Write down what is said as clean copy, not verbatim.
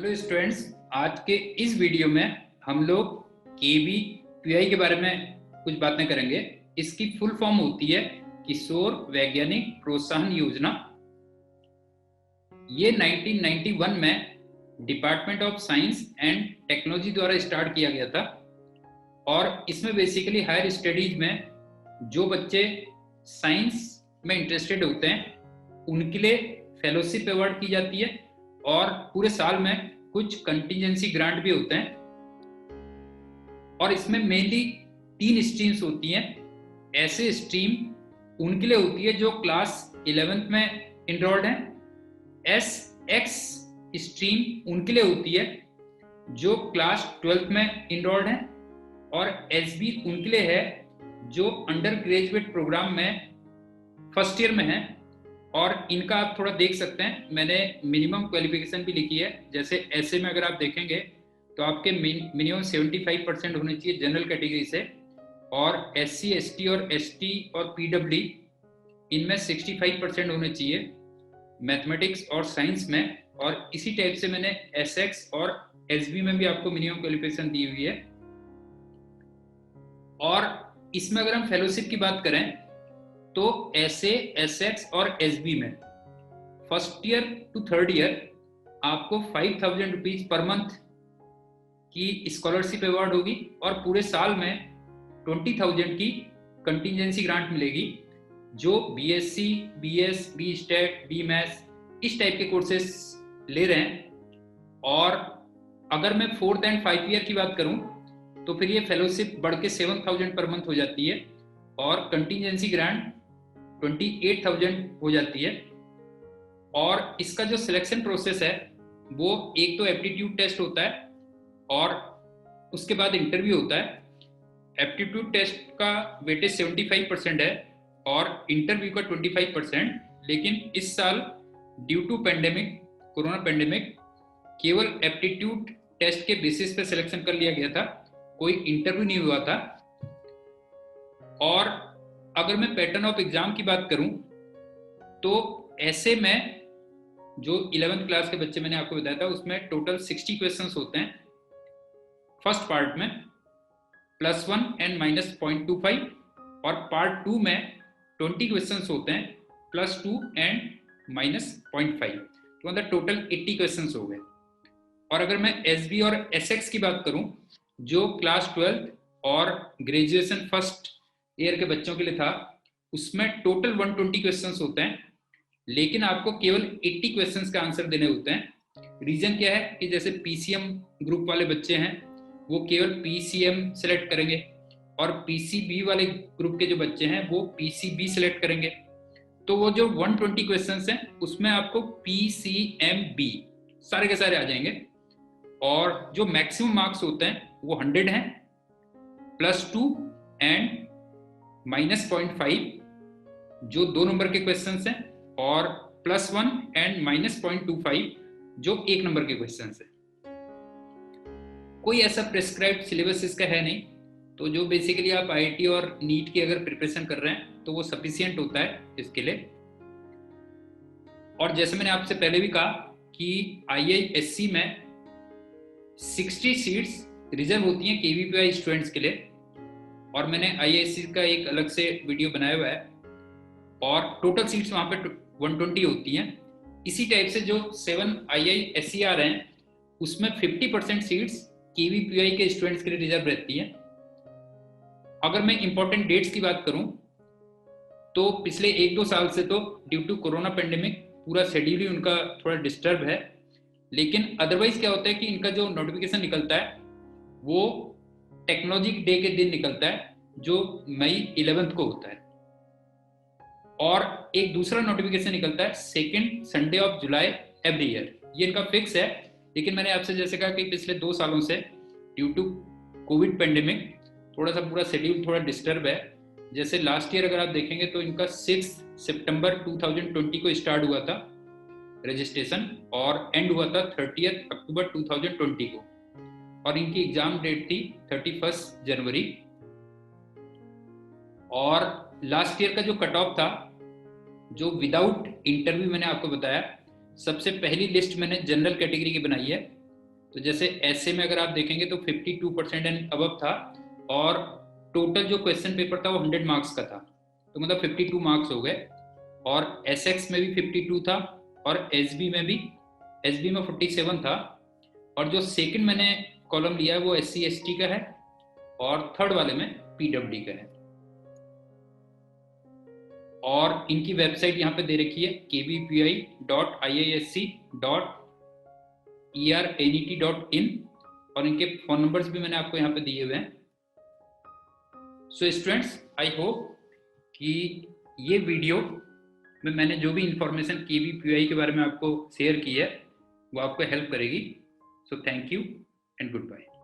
Hello students, आज के इस वीडियो में हम लोग केवीपीआई के बारे में कुछ बातें करेंगे। इसकी फुल फॉर्म होती है किशोर वैज्ञानिक प्रोत्साहन योजना। ये 1991 में department of science and technology द्वारा स्टार्ट किया गया था और इसमें बेसिकली हायर स्टडीज में जो बच्चे साइंस में इंटरेस्टेड होते हैं उनके लिए फेलोशिप अवार्ड की जाती है और पूरे साल में कुछ कंटिजेंसी ग्रांट भी होते हैं। और इसमें मेनली 3 स्ट्रीम्स होती हैं। ऐसे स्ट्रीम उनके लिए होती है जो क्लास 11th में इनरोल्ड हैं। SX स्ट्रीम उनके लिए होती है जो क्लास 12th में इनरोल्ड हैं और SB उनके लिए है जो अंडर ग्रेजुएट प्रोग्राम में फर्स्ट ईयर में है। और इनका आप थोड़ा देख सकते हैं, मैंने मिनिमम क्वालिफिकेशन भी लिखी है। जैसे ऐसे में अगर आप देखेंगे तो आपके मिनिमम 75% होने चाहिए जनरल कैटेगरी से, और SC ST और ST और PWD इनमें 65% होने चाहिए मैथमेटिक्स और साइंस में। और इसी टाइप से मैंने SX और SB में भी आपको मिनिमम क्वालिफिकेशन दी हुई है। और इसमें अगर हम फेलोशिप की बात करें तो SA, SX और SB में first year to third year आपको 5,000 रुपीज पर मंथ की स्कॉलरशिप अवार्ड होगी और पूरे साल में 20,000 की कंटिजेंसी ग्रांट मिलेगी जो BSc, BS, BSTET, BMAS इस टाइप के कोर्सेस ले रहे हैं। और अगर मैं 4th एंड 5th ईयर की बात करूं तो फिर ये फेलोशिप बढ़ के 7,000 पर मंथ हो जाती है और कंटिजेंसी ग्रांट 28,000 हो जाती है। और इसका जो सिलेक्शन प्रोसेस है वो एक तो एप्टीट्यूड टेस्ट होता है और उसके बाद इंटरव्यू होता है। एप्टीट्यूड टेस्ट का वेटेज 75% है और इंटरव्यू का 25%। लेकिन इस साल due to pandemic, corona pandemic, केवल एप्टीट्यूड टेस्ट के बेसिस पे सिलेक्शन कर लिया गया था, कोई इंटरव्यू नहीं हुआ था। और अगर मैं पैटर्न ऑफ एग्जाम की बात करूं तो ऐसे में जो 11th क्लास के बच्चे मैंने आपको बताया था उसमें टोटल 60 क्वेश्चंस होते हैं फर्स्ट पार्ट में, +1 एंड -0.25, और पार्ट 2 में 20 क्वेश्चंस होते हैं +2 एंड -0.5, तो मतलब टोटल 80 क्वेश्चंस हो गए। और अगर मैं SB और SX की बात करूं जो क्लास 12 और ग्रेजुएशन फर्स्ट ईयर के बच्चों के लिए था, उसमें टोटल 120 क्वेश्चंस होते हैं लेकिन आपको केवल 80 क्वेश्चंस का आंसर देने होते हैं। रीजन क्या है कि जैसे PCM ग्रुप वाले बच्चे हैं वो केवल PCM सेलेक्ट करेंगे और PCB वाले ग्रुप के जो बच्चे हैं वो PCB सेलेक्ट करेंगे। तो वो जो 120 क्वेश्चंस हैं उसमें आपको PCMB सारे के सारे आ जाएंगे। और जो मैक्सिमम मार्क्स होते हैं वो 100 हैं, +2 एंड -0.5 जो 2 नंबर के क्वेश्चंस हैं, और +1 एंड -0.25 जो 1 नंबर के क्वेश्चंस हैं। कोई ऐसा प्रिस्क्राइब्ड सिलेबस इसका है नहीं, तो जो बेसिकली आप IIT और नीट की अगर प्रिपरेशन कर रहे हैं तो वो सफिशिएंट होता है इसके लिए। और जैसे मैंने आपसे पहले भी कहा कि IISc में 60 सीट्स रिजर्व होती हैं KVPI स्टूडेंट्स के लिए, और मैंने IISc का एक अलग से वीडियो बनाया हुआ है और टोटल सीट्स वहाँ पे 120 होती हैं। इसी टाइप से जो 7 IISc आ रहे हैं उसमें 50% सीट्स KVPI के स्टूडेंट्स के लिए रिजर्व रहती हैं। अगर मैं इंपॉर्टेंट डेट्स की बात करूं तो पिछले 1-2 साल से तो ड्यू टू कोरोना पेंडेमिक पूरा शेड्यूल ही उनका थोड़ा डिस्टर्ब है, लेकिन अदरवाइज क्या होता है कि इनका जो नोटिफिकेशन निकलता है वो टेक्नोलॉजी डे के दिन निकलता है जो मई 11th को होता है। और एक दूसरा नोटिफिकेशन निकलता है 2nd Sunday of July every year. ये इनका फिक्स है, लेकिन मैंने आपसे जैसे कहा कि पिछले 2 सालों से ड्यू टू कोविड पेंडेमिक थोड़ा सा पूरा शेड्यूल थोड़ा डिस्टर्ब है। जैसे लास्ट ईयर अगर आप देखेंगे तो इनका 6 सितंबर 2020 को स्टार्ट हुआ था रजिस्ट्रेशन और एंड हुआ था 30 अक्टूबर 2020 को, और इनकी एग्जाम डेट थी 31 जनवरी। और लास्ट ईयर का जो कट ऑफ था जो विदाउट इंटरव्यू मैंने आपको बताया, सबसे पहली लिस्ट मैंने जनरल कैटेगरी की बनाई है तो जैसे ऐसे में अगर आप देखेंगे तो 52% एंड अबव था, और टोटल जो क्वेश्चन पेपर था वो 100 मार्क्स का था, तो मतलब 52 मार्क्स हो गए। और एसएक्स में भी 52 था, और एसबी में 47 था, और जो सेकंड मैंने कॉलम लिया है वो SC ST का है, और थर्ड वाले में PWD का है। और इनकी वेबसाइट यहाँ पे दे रखी है kvpi.iisc.ernet.in, और इनके फोन नंबर्स भी मैंने आपको यहाँ पे दिए हुए हैं। सो स्टूडेंट्स, आई होप कि ये वीडियो में मैंने जो भी इंफॉर्मेशन KVPI के बारे में आपको शेयर की है वो आपको हेल्प करेगी। So thank you and good bye.